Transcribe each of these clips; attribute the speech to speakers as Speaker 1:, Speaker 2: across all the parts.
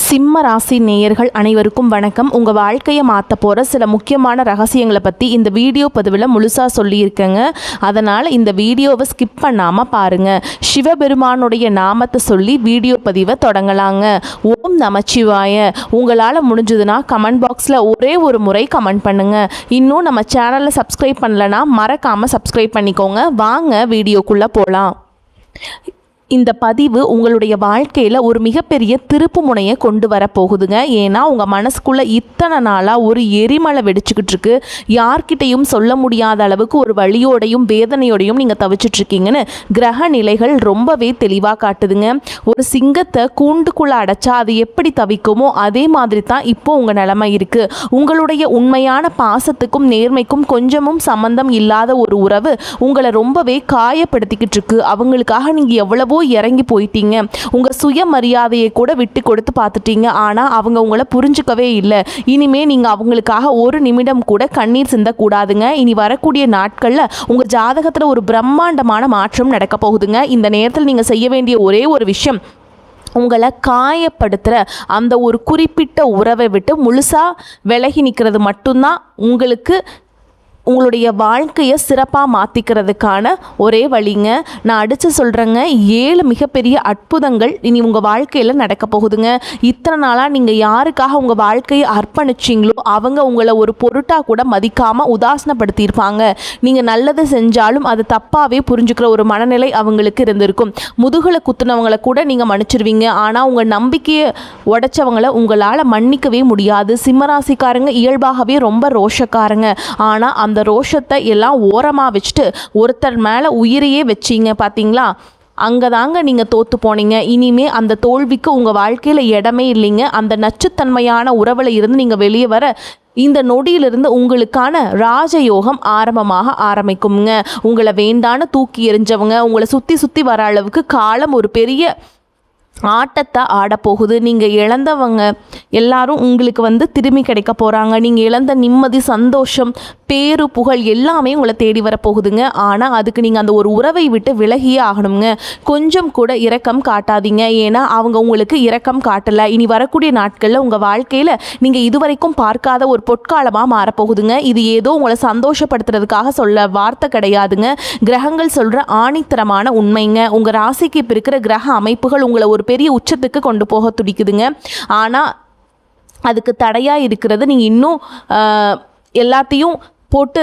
Speaker 1: சிம்ம ராசி நேயர்கள் அனைவருக்கும் வணக்கம். உங்கள் வாழ்க்கையை மாற்ற போகிற சில முக்கியமான ரகசியங்களை பற்றி இந்த வீடியோ பதிவில் முழுசாக சொல்லியிருக்கேங்க. அதனால் இந்த வீடியோவை ஸ்கிப் பண்ணாமல் பாருங்கள். சிவபெருமானுடைய நாமத்தை சொல்லி வீடியோ பதிவை தொடங்கலாங்க. ஓம் நமச்சிவாய. உங்களால் முடிஞ்சதுன்னா கமெண்ட் பாக்ஸில் ஒரே ஒரு முறை கமெண்ட் பண்ணுங்கள். இன்னும் நம்ம சேனலை சப்ஸ்கிரைப் பண்ணலைன்னா மறக்காமல் சப்ஸ்கிரைப் பண்ணிக்கோங்க. வாங்க வீடியோக்குள்ளே போகலாம். இந்த பதிவு உங்களுடைய வாழ்க்கையில் ஒரு மிகப்பெரிய திருப்பு முனையை கொண்டு வரப்போகுதுங்க. ஏன்னா உங்கள் மனசுக்குள்ளே இத்தனை நாளாக ஒரு எரிமலை வெடிச்சுக்கிட்டு இருக்கு. யார்கிட்டையும் சொல்ல முடியாத அளவுக்கு ஒரு வலியோடையும் வேதனையோடையும் நீங்கள் தவிச்சிட்ருக்கீங்கன்னு கிரக நிலைகள் ரொம்பவே தெளிவாக காட்டுதுங்க. ஒரு சிங்கத்தை கூண்டுக்குள்ளே அடைச்சா அது எப்படி தவிக்குமோ அதே மாதிரி தான் இப்போ உங்கள் நிலைமை இருக்குது. உங்களுடைய உண்மையான பாசத்துக்கும் நேர்மைக்கும் கொஞ்சமும் சம்பந்தம் இல்லாத ஒரு உறவு உங்களை ரொம்பவே காயப்படுத்திக்கிட்டு இருக்கு. அவங்களுக்காக நீங்கள் எவ்வளவோ இறங்கி போயிட்டீங்க. உங்கள் சுயமரியாதையை கூட விட்டு கொடுத்து பார்த்துட்டீங்க. ஆனால் அவங்க உங்களை புரிஞ்சுக்கவே இல்லை. இனிமே நீங்கள் அவங்களுக்காக ஒரு நிமிடம் கூட கண்ணீர் சிந்தக்கூடாதுங்க. இனி வரக்கூடிய நாட்களில் உங்கள் ஜாதகத்தில் ஒரு பிரம்மாண்டமான மாற்றம் நடக்க போகுதுங்க. இந்த நேரத்தில் நீங்கள் செய்ய வேண்டிய ஒரே ஒரு விஷயம், உங்களை காயப்படுத்துகிற அந்த ஒரு குறிப்பிட்ட உறவை விட்டு முழுசாக விலகி நிற்கிறது மட்டும்தான் உங்களுக்கு உங்களுடைய வாழ்க்கையை சிறப்பாக மாற்றிக்கிறதுக்கான ஒரே வழிங்க. நான் அடித்து சொல்கிறேங்க, 7 மிகப்பெரிய அற்புதங்கள் இனி உங்கள் வாழ்க்கையில் நடக்க போகுதுங்க. இத்தனை நாளாக நீங்கள் யாருக்காக உங்கள் வாழ்க்கையை அர்ப்பணிச்சிங்களோ அவங்க உங்களை ஒரு பொருட்டாக கூட மதிக்காமல் உதாசனப்படுத்தியிருப்பாங்க. நீங்கள் நல்லது செஞ்சாலும் அது தப்பாகவே புரிஞ்சுக்கிற ஒரு மனநிலை அவங்களுக்கு இருந்திருக்கும். முதுகில் குத்துனவங்களை கூட நீங்கள் மன்னிச்சிருவீங்க. ஆனால் உங்கள் நம்பிக்கையை உடைச்சவங்களை உங்களால் மன்னிக்கவே முடியாது. சிம்மராசிக்காரங்க இயல்பாகவே ரொம்ப ரோஷக்காரங்க. ஆனால் அந்த ரோஷத்தை எல்லாம் ஓரமாக வச்சுட்டு ஒருத்தர் மேலே உயிரையே வச்சிங்க பார்த்தீங்களா, அங்கே தாங்க நீங்கள் தோற்று போனீங்க. இனிமே அந்த தோல்விக்கு உங்கள் வாழ்க்கையில் இடமே இல்லைங்க. அந்த நச்சுத்தன்மையான உறவில் இருந்து நீங்கள் வெளியே வர இந்த நொடியிலிருந்து உங்களுக்கான ராஜயோகம் ஆரம்பிக்குங்க. உங்களை வேண்டான்னு தூக்கி எறிஞ்சவங்க உங்களை சுற்றி வர அளவுக்கு காலம் ஒரு பெரிய ஆட்டத்தை ஆடப்போகுது. நீங்கள் இழந்தவங்க எல்லாரும் உங்களுக்கு திரும்பி கிடைக்க போகிறாங்க. நீங்கள் இழந்த நிம்மதி, சந்தோஷம், பேரு, புகழ் எல்லாமே உங்களை தேடி வரப்போகுதுங்க. ஆனால் அதுக்கு நீங்கள் அந்த ஒரு உறவை விட்டு விலகியே ஆகணுங்க. கொஞ்சம் கூட இரக்கம் காட்டாதீங்க. ஏன்னா அவங்க உங்களுக்கு இரக்கம் காட்டலை. இனி வரக்கூடிய நாட்களில் உங்கள் வாழ்க்கையில் நீங்கள் இதுவரைக்கும் பார்க்காத ஒரு பொற்காலமாக மாறப்போகுதுங்க. இது ஏதோ உங்களை சந்தோஷப்படுத்துறதுக்காக சொல்ல வார்த்தை கிடையாதுங்க. கிரகங்கள் சொல்கிற ஆணித்தரமான உண்மைங்க. உங்கள் ராசிக்கு இப்போ இருக்கிற கிரக அமைப்புகள் உங்களை ஒரு பெரிய உச்சத்துக்கு கொண்டு போக துடிக்குதுங்க. ஆனால் அதுக்கு தடையாக இருக்கிறது நீங்கள் இன்னும் எல்லாத்தையும் போட்டு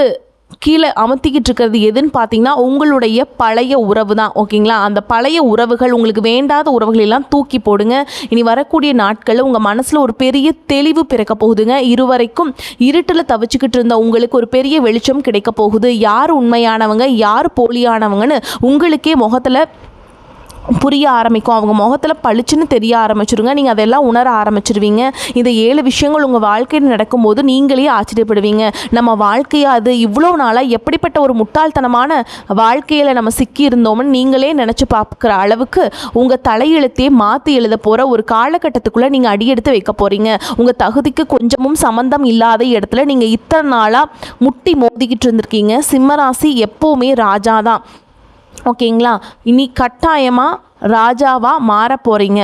Speaker 1: கீழே அமர்த்திக்கிட்டு இருக்கிறது எதுன்னு பார்த்தீங்கன்னா உங்களுடைய பழைய உறவு தான். ஓகேங்களா? அந்த பழைய உறவுகள், உங்களுக்கு வேண்டாத உறவுகள் எல்லாம் தூக்கி போடுங்க. இனி வரக்கூடிய நாட்களில் உங்கள் மனசில் ஒரு பெரிய தெளிவு பிறக்க போகுதுங்க. இதுவரைக்கும் இருட்டில் தவிச்சுக்கிட்டு இருந்த உங்களுக்கு ஒரு பெரிய வெளிச்சம் கிடைக்க போகுது. யார் உண்மையானவங்க யார் போலியானவங்கன்னு உங்களுக்கே முகத்தில் புரிய ஆரம்பிக்கும். அவங்க முகத்தில் பளிச்சுன்னு தெரிய ஆரம்பிச்சிருங்க. நீங்கள் அதெல்லாம் உணர ஆரம்பிச்சிருவீங்க. இந்த 7 விஷயங்கள் உங்கள் வாழ்க்கையில் நடக்கும்போது நீங்களே ஆச்சரியப்படுவீங்க. நம்ம வாழ்க்கையாக அது இவ்வளோ நாளாக எப்படிப்பட்ட ஒரு முட்டாள்தனமான வாழ்க்கையில் நம்ம சிக்கி இருந்தோம்னு நீங்களே நினச்சி பார்க்குற அளவுக்கு உங்கள் தலையெழுத்தையே மாற்றி எழுத போகிற ஒரு காலகட்டத்துக்குள்ளே நீங்கள் அடியெடுத்து வைக்க போகிறீங்க. உங்கள் தகுதிக்கு கொஞ்சமும் சம்மந்தம் இல்லாத இடத்துல நீங்கள் இத்தனை நாளாக முட்டி மோதிக்கிட்டு இருந்திருக்கீங்க. சிம்மராசி எப்போவுமே ராஜா தான். ஓகேங்களா? இனி கட்டாயமாக ராஜாவாக மாற போகிறீங்க.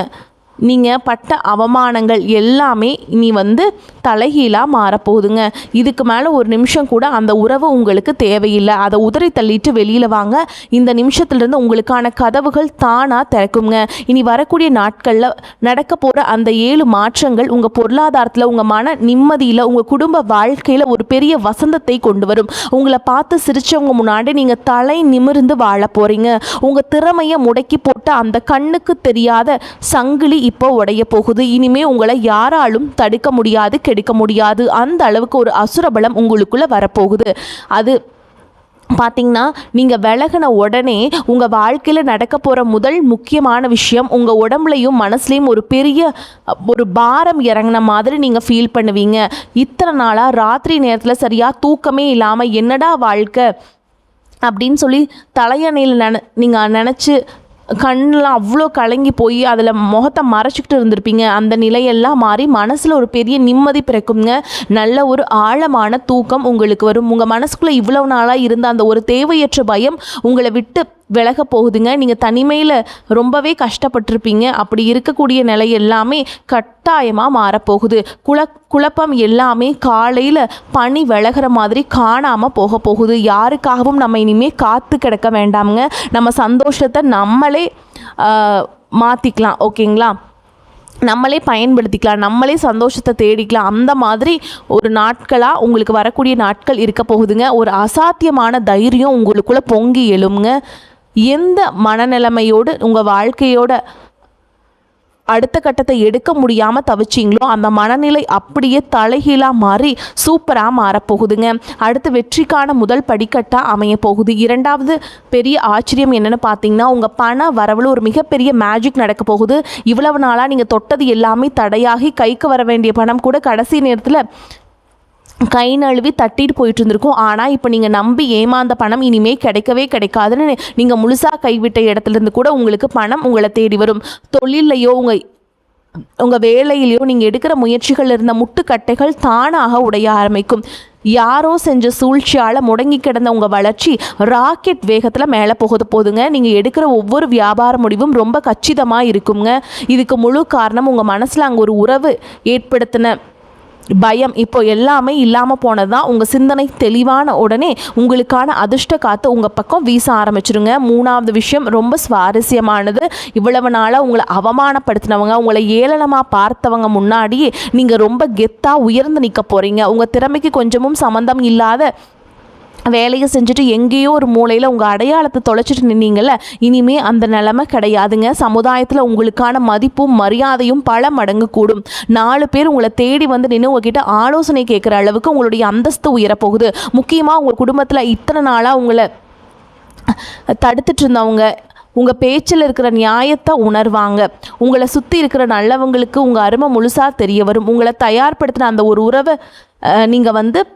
Speaker 1: நீங்கள் பட்ட அவமானங்கள் எல்லாமே இனி தலைகீழாக மாறப்போகுதுங்க. இதுக்கு மேலே ஒரு நிமிஷம் கூட அந்த உறவு உங்களுக்கு தேவையில்லை. அதை உதறி தள்ளிட்டு வெளியில் வாங்க. இந்த நிமிஷத்துலேருந்து உங்களுக்கான கதவுகள் தானாக திறக்குங்க. இனி வரக்கூடிய நாட்களில் நடக்க போகிற அந்த 7 மாற்றங்கள் உங்கள் பொருளாதாரத்தில், உங்கள் மன நிம்மதியில், உங்கள் குடும்ப வாழ்க்கையில் ஒரு பெரிய வசந்தத்தை கொண்டு வரும். உங்களை பார்த்து சிரித்தவங்க முன்னாடி நீங்கள் தலை நிமிர்ந்து வாழ போகிறீங்க. உங்கள் திறமையை முடக்கி போட்ட அந்த கண்ணுக்கு தெரியாத சங்கிலி இப்போ உடைய போகுது. இனிமே உங்களை யாராலும் தடுக்க முடியாது, கெடுக்க முடியாது. அந்த அளவுக்கு ஒரு அசுரபலம் உங்களுக்குள்ள வரப்போகுது. அது பார்த்தீங்கன்னா நீங்கள் விலகின உடனே உங்கள் வாழ்க்கையில் நடக்க போகிற முதல் முக்கியமான விஷயம், உங்கள் உடம்புலையும் மனசுலையும் ஒரு பெரிய ஒரு பாரம் இறங்கின மாதிரி நீங்கள் ஃபீல் பண்ணுவீங்க. இத்தனை நாளாக ராத்திரி நேரத்தில் சரியாக தூக்கமே இல்லாமல் என்னடா வாழ்க்கை அப்படின்னு சொல்லி தலையணையில் நீங்கள் நினச்சி கண்ணெலாம் அவ்வளோ கலங்கி போய் அதில் முகத்தை மறைச்சிக்கிட்டு இருந்திருப்பீங்க. அந்த நிலையெல்லாம் மாறி மனசில் ஒரு பெரிய நிம்மதி பிறக்குங்க. நல்ல ஒரு ஆழமான தூக்கம் உங்களுக்கு வரும். உங்கள் மனசுக்குள்ளே இவ்வளவு நாளாக இருந்த அந்த ஒரு தேவையற்ற பயம் உங்களை விட்டு விலக போகுதுங்க. நீங்கள் தனிமையில் ரொம்பவே கஷ்டப்பட்டிருப்பீங்க. அப்படி இருக்கக்கூடிய நிலை எல்லாமே கட்டாயமாக மாறப்போகுது. குழப்பம் எல்லாமே காலையில் பனி விலகிற மாதிரி காணாமல் போக போகுது. யாருக்காகவும் நம்ம இனிமேல் காத்து கிடக்க வேண்டாமுங்க. நம்ம சந்தோஷத்தை நம்மளே மாற்றிக்கலாம். ஓகேங்களா? நம்மளே பயன்படுத்திக்கலாம், நம்மளே சந்தோஷத்தை தேடிக்கலாம். அந்த மாதிரி ஒரு நாட்களாக உங்களுக்கு வரக்கூடிய நாட்கள் இருக்க போகுதுங்க. ஒரு அசாத்தியமான தைரியம் உங்களுக்குள்ளே பொங்கி எழுங்க. எந்த மனநிலைமையோடு உங்கள் வாழ்க்கையோட அடுத்த கட்டத்தை எடுக்க முடியாமல் தவிச்சிங்களோ அந்த மனநிலை அப்படியே தலைகீழாக மாறி சூப்பராக மாறப்போகுதுங்க. அடுத்து வெற்றிக்கான முதல் படிக்கட்டாக அமைய போகுது. இரண்டாவது பெரிய ஆச்சரியம் என்னென்னு பார்த்தீங்கன்னா, உங்கள் பண வரவில் ஒரு மிகப்பெரிய மேஜிக் நடக்க போகுது. இவ்வளவு நாளாக நீங்கள் தொட்டது எல்லாமே தடையாகி கைக்கு வர வேண்டிய பணம் கூட கடைசி நேரத்தில் கை நழுவி தட்டிட்டு போயிட்டு இருந்திருக்கும். ஆனால் இப்போ நீங்கள் நம்பி ஏமாந்த பணம் இனிமேல் கிடைக்கவே கிடைக்காதுன்னு நீங்கள் முழுசாக கைவிட்ட இடத்துலேருந்து கூட உங்களுக்கு பணம் உங்களை தேடி வரும். தொழிலையோ உங்கள் வேலையிலையோ நீங்கள் எடுக்கிற முயற்சிகள் இருந்த முட்டுக்கட்டைகள் தானாக உடைய ஆரம்பிக்கும். யாரோ செஞ்ச சூழ்ச்சியால் முடங்கி கிடந்த உங்கள் வளர்ச்சி ராக்கெட் வேகத்தில் மேலே போகுதுங்க. நீங்கள் எடுக்கிற ஒவ்வொரு வியாபார முடிவும் ரொம்ப கச்சிதமாக இருக்குங்க. இதுக்கு முழு காரணம் உங்கள் மனசில் அங்கே ஒரு உறவு ஏற்படுத்தின பயம் இப்போ எல்லாமே இல்லாமல் போனது தான். உங்கள் சிந்தனை தெளிவான உடனே உங்களுக்கான அதிர்ஷ்ட காற்று உங்கள் பக்கம் வீச ஆரம்பிச்சிருங்க. மூணாவது விஷயம் ரொம்ப சுவாரஸ்யமானது. இவ்வளவு நாளாக உங்களை அவமானப்படுத்தினவங்க, உங்களை ஏளனமாக பார்த்தவங்க முன்னாடியே நீங்கள் ரொம்ப கெத்தாக உயர்ந்து நிற்க போகிறீங்க. உங்கள் திறமைக்கு கொஞ்சமும் சம்மந்தம் இல்லாத வேலையை செஞ்சுட்டு எங்கேயோ ஒரு மூலையில் உங்கள் அடையாளத்தை தொலைச்சிட்டு நின்னீங்கள்ல, இனிமே அந்த நிலைமை கிடையாதுங்க. சமுதாயத்தில் உங்களுக்கான மதிப்பும் மரியாதையும் பல மடங்கு கூடும். 4 பேர் உங்களை தேடி வந்து நின்று உங்ககிட்ட ஆலோசனை கேட்குற அளவுக்கு உங்களுடைய அந்தஸ்து உயரப்போகுது. முக்கியமாக உங்கள் குடும்பத்தில் இத்தனை நாளாக உங்களை தடுத்துட்டு இருந்தவங்க உங்கள் பேச்சில் இருக்கிற நியாயத்தை உணர்வாங்க. உங்களை சுற்றி இருக்கிற நல்லவங்களுக்கு உங்கள் அருமை முழுசாக தெரிய வரும். உங்களை தயார்படுத்தின அந்த ஒரு உறவை நீங்கள்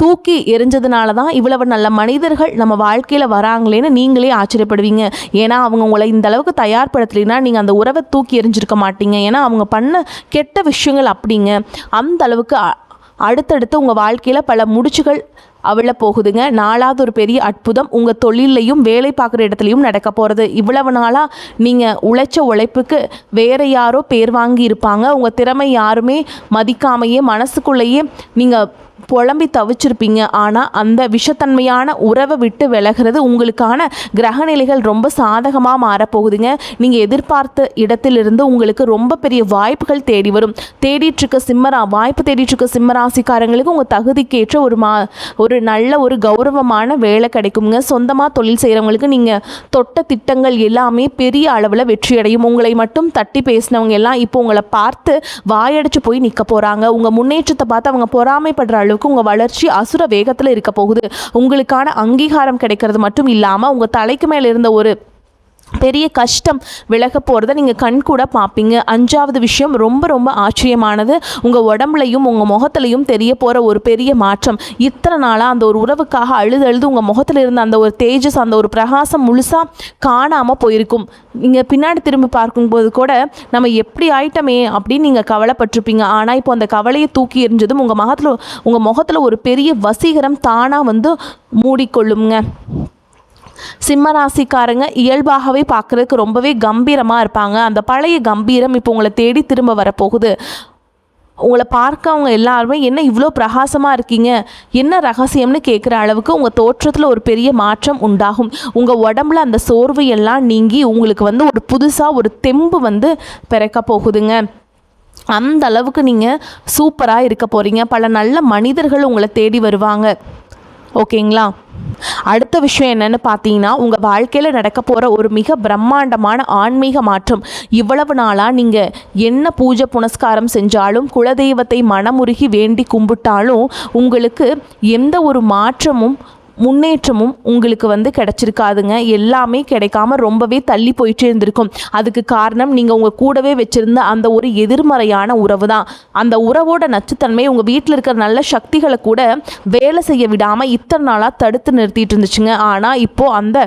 Speaker 1: தூக்கி எரிஞ்சதுனால தான் இவ்வளவு நல்ல மனிதர்கள் நம்ம வாழ்க்கையில் வராங்களேன்னு நீங்களே ஆச்சரியப்படுவீங்க. ஏன்னா அவங்க உங்களை இந்த அளவுக்கு தயார்படுத்தலைன்னா நீங்கள் அந்த உறவை தூக்கி எரிஞ்சிருக்க மாட்டீங்க. ஏன்னா அவங்க பண்ண கெட்ட விஷயங்கள் அப்படிங்க. அந்த அளவுக்கு அடுத்தடுத்து உங்கள் வாழ்க்கையில் பல முடிச்சுகள் அவள போகுதுங்க. 4வது ஒரு பெரிய அற்புதம் உங்கள் தொழிலையும் வேலை பார்க்குற இடத்துலையும் நடக்க போகிறது. இவ்வளவு நாளாக நீங்கள் உழைச்ச உழைப்புக்கு வேறு யாரோ பேர் வாங்கி இருப்பாங்க. உங்கள் திறமை யாருமே மதிக்காமையே மனசுக்குள்ளேயே நீங்கள் புலம்பி தவிச்சிருப்பீங்க. ஆனால் அந்த விஷத்தன்மையான உறவை விட்டு விலகிறது உங்களுக்கான கிரகநிலைகள் ரொம்ப சாதகமாக மாறப்போகுதுங்க. நீங்கள் எதிர்பார்த்த இடத்திலிருந்து உங்களுக்கு ரொம்ப பெரிய வாய்ப்புகள் தேடி வரும். வாய்ப்பு தேடிட்டு இருக்க சிம்மராசிக்காரங்களுக்கு உங்கள் தகுதிக்கேற்ற ஒரு நல்ல ஒரு கௌரவமான வேலை கிடைக்குங்க. சொந்தமாக தொழில் செய்கிறவங்களுக்கு நீங்கள் தொட்ட திட்டங்கள் எல்லாமே பெரிய அளவில் வெற்றியடையும். உங்களை மட்டும் தட்டி பேசினவங்க எல்லாம் இப்போ உங்களை பார்த்து வாயடிச்சு போய் நிற்க போகிறாங்க. உங்கள் முன்னேற்றத்தை பார்த்து அவங்க பொறாமைப்படுற அளவுக்கு உங்கள் வளர்ச்சி அசுர வேகத்தில் இருக்க போகுது. உங்களுக்கான அங்கீகாரம் கிடைக்கிறது மட்டும் இல்லாமல் உங்கள் தலைக்கு மேலே இருந்த ஒரு பெரிய கஷ்டம் விலக போகிறத நீங்கள் கண் கூட பார்ப்பீங்க. 5வது விஷயம் ரொம்ப ரொம்ப ஆச்சரியமானது. உங்கள் உடம்புலையும் உங்கள் முகத்துலையும் தெரிய போகிற ஒரு பெரிய மாற்றம். இத்தனை நாளாக அந்த ஒரு உறவுக்காக அழுது உங்கள் முகத்தில் இருந்த அந்த ஒரு தேஜஸ், அந்த ஒரு பிரகாசம் முழுசாக காணாமல் போயிருக்கும். நீங்கள் பின்னாடி திரும்பி பார்க்கும்போது கூட நம்ம எப்படி ஆயிட்டமே அப்படின்னு நீங்கள் கவலைப்பட்டிருப்பீங்க. ஆனால் இப்போ அந்த கவலையை தூக்கி எறிஞ்சதும் உங்கள் முகத்தில் ஒரு பெரிய வசீகரம் தானாக மூடிக்கொள்ளுங்க. சிம்மராசிக்காரங்க இயல்பாகவே பார்க்குறதுக்கு ரொம்பவே கம்பீரமாக இருப்பாங்க. அந்த பழைய கம்பீரம் இப்போ உங்களை தேடி திரும்ப வரப்போகுது. உங்களை பார்க்க அவங்க எல்லாருமே என்ன இவ்வளோ பிரகாசமாக இருக்கீங்க, என்ன ரகசியம்னு கேட்குற அளவுக்கு உங்கள் தோற்றத்தில் ஒரு பெரிய மாற்றம் உண்டாகும். உங்கள் உடம்புல அந்த சோர்வு எல்லாம் நீங்கி உங்களுக்கு ஒரு புதுசாக ஒரு தெம்பு பிறக்க போகுதுங்க. அந்த அளவுக்கு நீங்கள் சூப்பராக இருக்க போகிறீங்க. பல நல்ல மனிதர்கள் உங்களை தேடி வருவாங்க. ஓகேங்களா? அடுத்த விஷயம் என்னன்னு பார்த்தீங்கன்னா, உங்கள் வாழ்க்கையில் நடக்க போகிற ஒரு மிக பிரம்மாண்டமான ஆன்மீக மாற்றம். இவ்வளவு நாளாக நீங்கள் என்ன பூஜை புனஸ்காரம் செஞ்சாலும், குலதெய்வத்தை மனமுருகி வேண்டி கும்பிட்டாலும் உங்களுக்கு எந்த ஒரு மாற்றமும் முன்னேற்றமும் உங்களுக்கு கிடைச்சிருக்காதுங்க. எல்லாமே கிடைக்காம ரொம்பவே தள்ளி போயிட்டே இருந்திருக்கும். அதுக்கு காரணம் நீங்கள் உங்கள் கூடவே வச்சுருந்த அந்த ஒரு எதிர்மறையான உறவு தான். அந்த உறவோட நச்சுத்தன்மை உங்கள் வீட்டில் இருக்கிற நல்ல சக்திகளை கூட வேலை செய்ய விடாமல் இத்தனை நாளாக தடுத்து நிறுத்திட்டு இருந்துச்சுங்க. ஆனால் இப்போது அந்த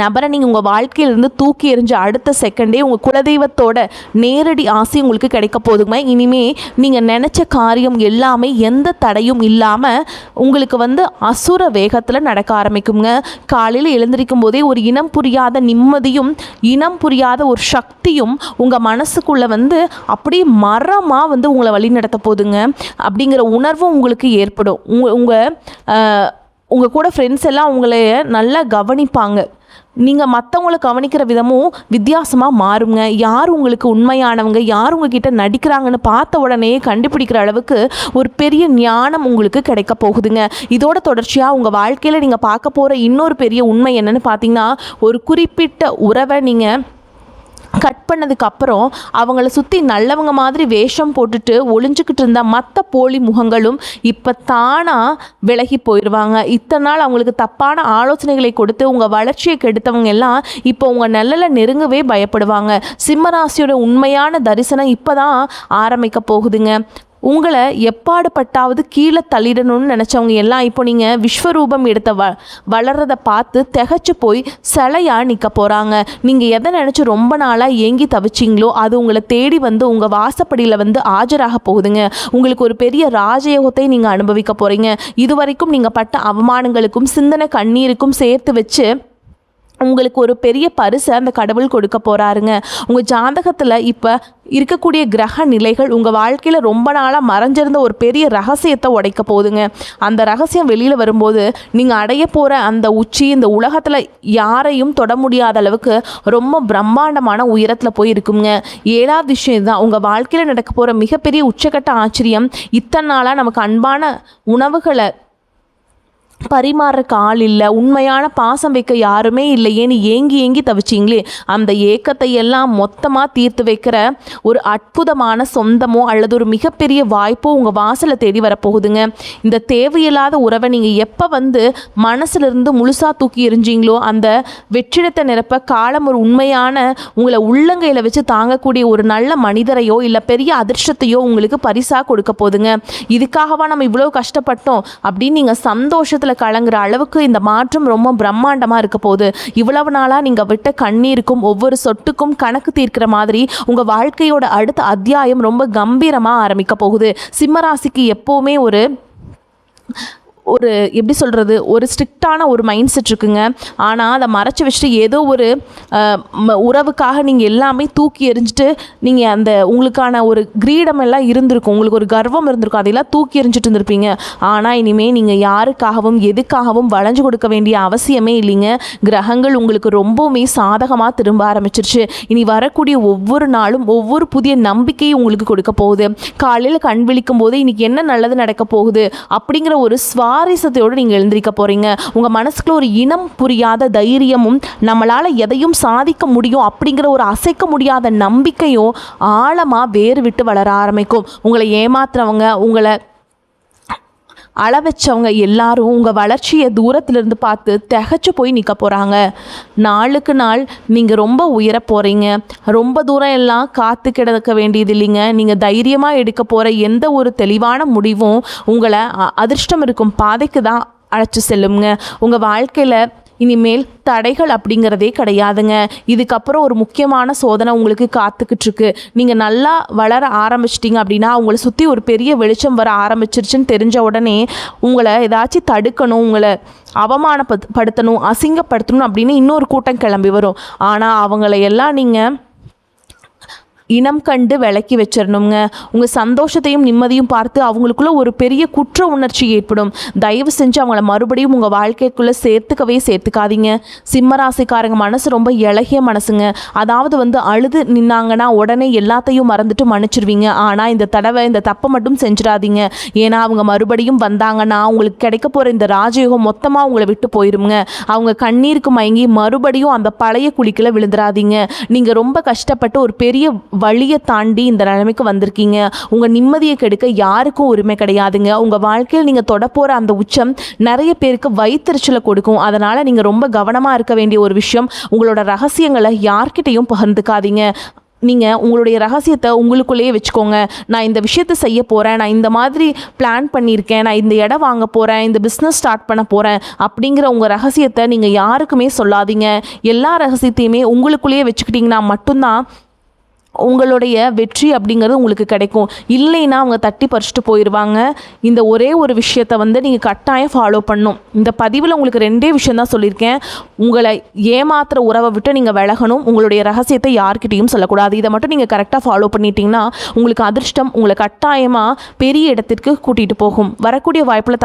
Speaker 1: நபரை நீங்கள் உங்கள் வாழ்க்கையிலிருந்து தூக்கி எறிஞ்ச அடுத்த செகண்டே உங்கள் குலதெய்வத்தோட நேரடி ஆசை உங்களுக்கு கிடைக்க போதுங்க. இனிமே நீங்கள் நினச்ச காரியம் எல்லாமே எந்த தடையும் இல்லாமல் உங்களுக்கு அசுர வேகத்தில் நடக்க ஆரம்பிக்குங்க. காலையில் எழுந்திருக்கும் போதே ஒரு இனம் புரியாத நிம்மதியும் இனம் புரியாத ஒரு சக்தியும் உங்கள் மனசுக்குள்ளே அப்படியே மரமாக உங்களை வழி நடத்த போதுங்க. அப்படிங்கிற உணர்வும் உங்களுக்கு ஏற்படும். உங்கள் கூட ஃப்ரெண்ட்ஸ் எல்லாம் உங்களை நல்லா கவனிப்பாங்க. நீங்கள் மற்றவங்கள கவனிக்கிற விதமும் வித்தியாசமாக மாறுங்க. யார் உங்களுக்கு உண்மையானவங்க, யார் உங்ககிட்ட நடிக்கிறாங்கன்னு பார்த்த உடனே கண்டுபிடிக்கிற அளவுக்கு ஒரு பெரிய ஞானம் உங்களுக்கு கிடைக்க போகுதுங்க. இதோட தொடர்ச்சியாக உங்கள் வாழ்க்கையில் நீங்கள் பார்க்க போகிற இன்னொரு பெரிய உண்மை என்னென்னு பார்த்தீங்கன்னா, ஒரு குறிப்பிட்ட உறவை நீங்கள் கட் பண்ணதுக்கப்புறம் அவங்கள சுற்றி நல்லவங்க மாதிரி வேஷம் போட்டுட்டு ஒளிஞ்சிக்கிட்டு இருந்த மற்ற போலி முகங்களும் இப்போ தானாக விலகி போயிடுவாங்க. இத்தனை நாள் அவங்களுக்கு தப்பான ஆலோசனைகளை கொடுத்து உங்கள் வளர்ச்சியை கெடுத்தவங்க எல்லாம் இப்போ உங்கள் நல்லல நெருங்கவே பயப்படுவாங்க. சிம்மராசியோட உண்மையான தரிசனம் இப்போ தான் ஆரம்பிக்க போகுதுங்க. உங்களை எப்பாடுபட்டாவது கீழே தள்ளிடணும்னு நினச்சவங்க எல்லாம் இப்போ நீங்கள் விஸ்வரூபம் எடுத்த வளர்றதை பார்த்து திகச்சு போய் சிலையாக நிற்க போகிறாங்க. நீங்கள் எதை நினச்சி ரொம்ப நாளாக ஏங்கி தவிச்சிங்களோ அது உங்களை தேடி உங்கள் வாசப்படியில் ஆஜராக போகுதுங்க. உங்களுக்கு ஒரு பெரிய ராஜயோகத்தை நீங்கள் அனுபவிக்க போகிறீங்க. இதுவரைக்கும் நீங்கள் பட்ட அவமானங்களுக்கும் சிந்தனை கண்ணீருக்கும் சேர்த்து வச்சு உங்களுக்கு ஒரு பெரிய பரிசை அந்த கடவுள் கொடுக்க போகிறாருங்க. உங்கள் ஜாதகத்தில் இப்போ இருக்கக்கூடிய கிரக நிலைகள் உங்கள் வாழ்க்கையில் ரொம்ப நாளாக மறைஞ்சிருந்த ஒரு பெரிய ரகசியத்தை உடைக்க போகுதுங்க. அந்த ரகசியம் வெளியில் வரும்போது நீங்கள் அடைய போகிற அந்த உச்சி இந்த உலகத்தில் யாரையும் தொட முடியாத அளவுக்கு ரொம்ப பிரம்மாண்டமான உயரத்தில் போய் இருக்குங்க. 7வது விஷயம் இதுதான். உங்கள் வாழ்க்கையில் நடக்க போகிற மிகப்பெரிய உச்சக்கட்ட ஆச்சரியம், இத்தனை நாளாக நமக்கு அன்பான உணவுகளை பரிமாறுறக்கு ஆள் இல்லை, உண்மையான பாசம் வைக்க யாருமே இல்லையேன்னு ஏங்கி தவிச்சிங்களே, அந்த ஏக்கத்தை எல்லாம் மொத்தமாக தீர்த்து வைக்கிற ஒரு அற்புதமான சொந்தமோ அல்லது ஒரு மிகப்பெரிய வாய்ப்போ உங்கள் வாசலை தேடி வரப்போகுதுங்க. இந்த தேவையில்லாத உறவை நீங்கள் எப்போ மனசுலேருந்து முழுசாக தூக்கி எறிஞ்சிங்களோ அந்த வெற்றிடத்தை நிரப்ப காலம் ஒரு உண்மையான உங்களை உள்ளங்கையில் வச்சு தாங்கக்கூடிய ஒரு நல்ல மனிதரையோ இல்லை பெரிய அதிர்ஷ்டத்தையோ உங்களுக்கு பரிசாக கொடுக்க போகுதுங்க. இதுக்காகவா நம்ம இவ்வளோ கஷ்டப்பட்டோம் அப்படின்னு நீங்கள் சந்தோஷத்தில் கலங்குற அளவுக்கு இந்த மாற்றம் ரொம்ப பிரம்மாண்டமாக இருக்க போகுது. இவ்வளவு நாளாக நீங்கள் விட்ட கண்ணீருக்கும் ஒவ்வொரு சொட்டுக்கும் கணக்கு தீர்க்கிற மாதிரி உங்கள் வாழ்க்கையோட அடுத்த அத்தியாயம் ரொம்ப கம்பீரமாக ஆரம்பிக்க போகுது. சிம்மராசிக்கு எப்போவுமே ஒரு எப்படி சொல்கிறது, ஒரு ஸ்ட்ரிக்டான ஒரு மைண்ட் செட் இருக்குங்க. ஆனால் அதை மறைச்சி வச்சுட்டு ஏதோ ஒரு உறவுக்காக நீங்கள் எல்லாமே தூக்கி எறிஞ்சிட்டு நீங்கள் அந்த உங்களுக்கான ஒரு கிரீடம் எல்லாம் இருந்திருக்கும், உங்களுக்கு ஒரு கர்வம் இருந்திருக்கும், அதையெல்லாம் தூக்கி எறிஞ்சிட்டு இருந்திருப்பீங்க. ஆனால் இனிமேல் நீங்கள் யாருக்காகவும் எதுக்காகவும் வளைஞ்சு கொடுக்க வேண்டிய அவசியமே இல்லைங்க. கிரகங்கள் உங்களுக்கு ரொம்பவுமே சாதகமாக திரும்ப ஆரம்பிச்சிருச்சு. இனி வரக்கூடிய ஒவ்வொரு நாளும் ஒவ்வொரு புதிய நம்பிக்கையும் உங்களுக்கு கொடுக்க போகுது. காலையில் கண் விழிக்கும் போது இன்னைக்கு என்ன நல்லது நடக்க போகுது அப்படிங்கிற ஒரு சுவாரஸ்யத்தோடு நீங்கள் எழுந்திருக்க போகிறீங்க. உங்கள் மனசுக்குள்ள ஒரு இனம் புரியாத தைரியமும் நம்மளால் எதையும் சாதிக்க முடியும் அப்படிங்கிற ஒரு அசைக்க முடியாத நம்பிக்கையும் ஆழமாக வேறு விட்டு வளர ஆரம்பிக்கும். உங்களை ஏமாத்துறவங்க, உங்களை அளவச்சவங்க எல்லாரும் உங்கள் வளர்ச்சியை தூரத்திலிருந்து பார்த்து திகச்சு போய் நிற்க போகிறாங்க. நாளுக்கு நாள் நீங்கள் ரொம்ப உயர போகிறீங்க. ரொம்ப தூரம் எல்லாம் காத்து கிடக்க வேண்டியது இல்லைங்க. நீங்கள் தைரியமாக எடுக்க போகிற எந்த ஒரு தெளிவான முடிவும் உங்களை அதிர்ஷ்டம் இருக்கும் பாதைக்கு தான் அழைச்சி செல்லுங்க. உங்கள் வாழ்க்கையில் இனிமேல் தடைகள் அப்படிங்கிறதே கிடையாதுங்க. இதுக்கப்புறம் ஒரு முக்கியமான சோதனை உங்களுக்கு காத்துக்கிட்டு இருக்கு. நீங்கள் நல்லா வளர ஆரம்பிச்சிட்டிங்க அப்படின்னா உங்களை சுற்றி ஒரு பெரிய வெளிச்சம் வர ஆரம்பிச்சிருச்சுன்னு தெரிஞ்ச உடனே உங்களை ஏதாச்சும் தடுக்கணும், உங்களை அவமானப்படுத்தணும், அசிங்கப்படுத்தணும் அப்படின்னு இன்னொரு கூட்டம் கிளம்பி வரும். ஆனால் அவங்கள எல்லாம் நீங்கள் இனம் கண்டு விலக்கி வச்சிடணுங்க. உங்கள் சந்தோஷத்தையும் நிம்மதியும் பார்த்து அவங்களுக்குள்ள ஒரு பெரிய குற்ற உணர்ச்சி ஏற்படும். தயவு செஞ்சு அவங்கள மறுபடியும் உங்கள் வாழ்க்கைக்குள்ளே சேர்த்துக்காதீங்க. சிம்மராசிக்காரங்க மனசு ரொம்ப இளகிய மனசுங்க. அதாவது அழுது நின்னாங்கன்னா உடனே எல்லாத்தையும் மறந்துட்டு மன்னிச்சிருவீங்க. ஆனால் இந்த தடவை இந்த தப்பை மட்டும் செஞ்சிடாதீங்க. ஏன்னா அவங்க மறுபடியும் வந்தாங்கன்னா உங்களுக்கு கிடைக்க போகிற இந்த ராஜயோகம் மொத்தமாக உங்களை விட்டு போயிருங்க. அவங்க கண்ணீருக்கு மயங்கி மறுபடியும் அந்த பழைய குழிக்குள்ள விழுந்துடாதீங்க. நீங்கள் ரொம்ப கஷ்டப்பட்டு ஒரு பெரிய வழியை தாண்டி இந்த நிலைமைக்கு வந்திருக்கீங்க. உங்கள் நிம்மதியை கெடுக்க யாருக்கும் உரிமை கிடையாதுங்க. உங்கள் வாழ்க்கையில் நீங்கள் தொட போகிற அந்த உச்சம் நிறைய பேருக்கு வயிற்றுச்சலை கொடுக்கும். அதனால் நீங்கள் ரொம்ப கவனமாக இருக்க வேண்டிய ஒரு விஷயம், உங்களோட ரகசியங்களை யார்கிட்டையும் பகிர்ந்துக்காதீங்க. நீங்கள் உங்களுடைய ரகசியத்தை உங்களுக்குள்ளேயே வச்சுக்கோங்க. நான் இந்த விஷயத்தை செய்ய போகிறேன், நான் இந்த மாதிரி பிளான் பண்ணியிருக்கேன், நான் இந்த இடம் வாங்க போகிறேன், இந்த பிஸ்னஸ் ஸ்டார்ட் பண்ண போகிறேன் அப்படிங்கிற உங்கள் ரகசியத்தை நீங்கள் யாருக்குமே சொல்லாதீங்க. எல்லா ரகசியத்தையுமே உங்களுக்குள்ளேயே வச்சுக்கிட்டிங்கன்னா மட்டும்தான் உங்களுடைய வெற்றி அப்படிங்கிறது உங்களுக்கு கிடைக்கும். இல்லைன்னா அவங்க தட்டி பறிச்சுட்டு போயிடுவாங்க. இந்த ஒரே ஒரு விஷயத்தை நீங்கள் கட்டாயம் ஃபாலோ பண்ணணும். இந்த பதிவில் உங்களுக்கு 2 விஷயம் தான் சொல்லியிருக்கேன். உங்களை ஏமாத்துற உறவை விட்டு நீங்கள் விலகணும். உங்களுடைய ரகசியத்தை யார்கிட்டையும் சொல்லக்கூடாது. இதை மட்டும் நீங்கள் கரெக்டாக ஃபாலோ பண்ணிட்டீங்கன்னா உங்களுக்கு அதிர்ஷ்டம் உங்களை கட்டாயமாக பெரிய இடத்திற்கு கூட்டிகிட்டு போகும். வரக்கூடிய வாய்ப்பில்